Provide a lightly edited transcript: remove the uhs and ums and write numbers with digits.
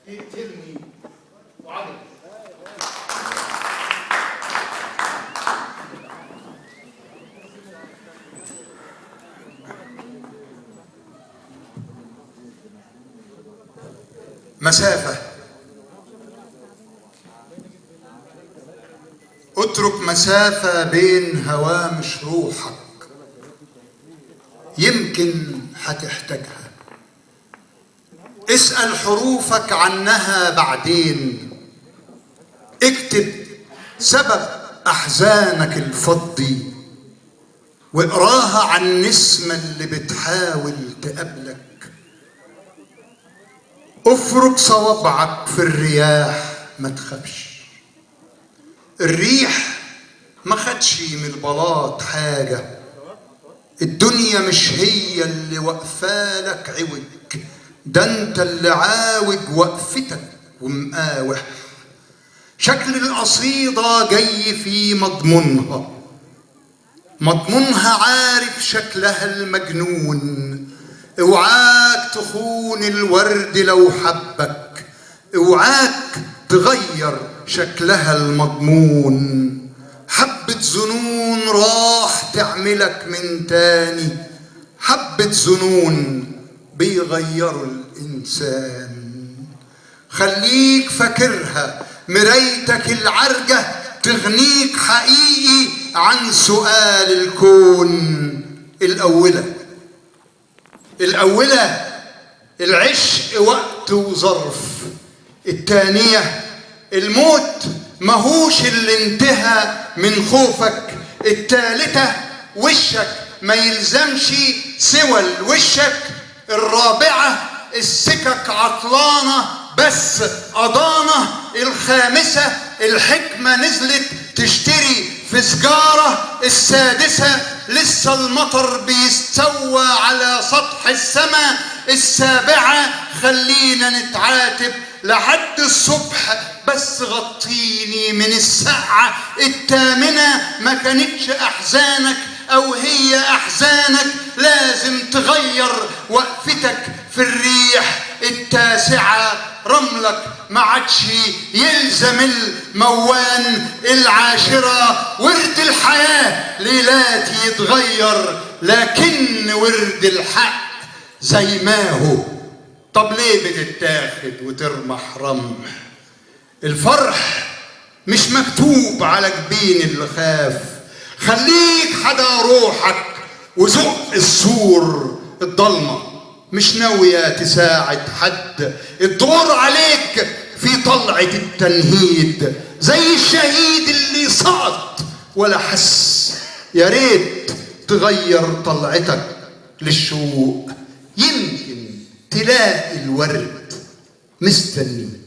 اقتلني وعدل. مسافة، اترك مسافة بين هوامش روحك، يمكن هتحتاجها. اسأل حروفك عنها بعدين، اكتب سبب أحزانك الفضي، واقراها عن النسمة اللي بتحاول تقابلك. افرك صوابعك في الرياح، ما تخافش، الريح ما خدش من البلاط حاجة، الدنيا مش هي اللي واقفالك عوج، ده انت اللي عاوج وقفتك ومقاوح. شكل القصيدة جاي في مضمونها، مضمونها عارف شكلها المجنون. اوعاك تخون الورد لو حبك، اوعاك تغير شكلها المضمون. حبة ظنون راح تعملك من تاني، حبة ظنون بيغيروا الإنسان. خليك فاكرها مرايتك العرجة، تغنيك حقيقي عن سؤال الكون. الأولى العشق وقت وظرف، التانية الموت ماهوش اللي انتهى من خوفك، التالتة وشك ما يلزمش سوى الوشك، الرابعة السكك عطلانة بس أضانة، الخامسة الحكمة نزلت تشتري في سجارة، السادسة لسه المطر بيستوى على سطح السماء، السابعة خلينا نتعاتب لحد الصبح بس غطيني من السقعة، الثامنة ما كانتش أحزانك أو هي أحزانك لازم تغير وقفتك في الريح، التاسعة رملك ما عادش يلزم الموان، العاشرة ورد الحياة ليلات يتغير لكن ورد الحق زي ما هو. طب ليه بتتاخد وترمح رمح؟ الفرح مش مكتوب على جبين اللي خاف، خليك حدا روحك وزق السور الضلمة، مش ناوية تساعد حد، الدور عليك في طلعة التنهيد زي الشهيد اللي سقط ولا حس. يا ريت تغير طلعتك للشوق، يمكن تلاقي الورد مستنيك.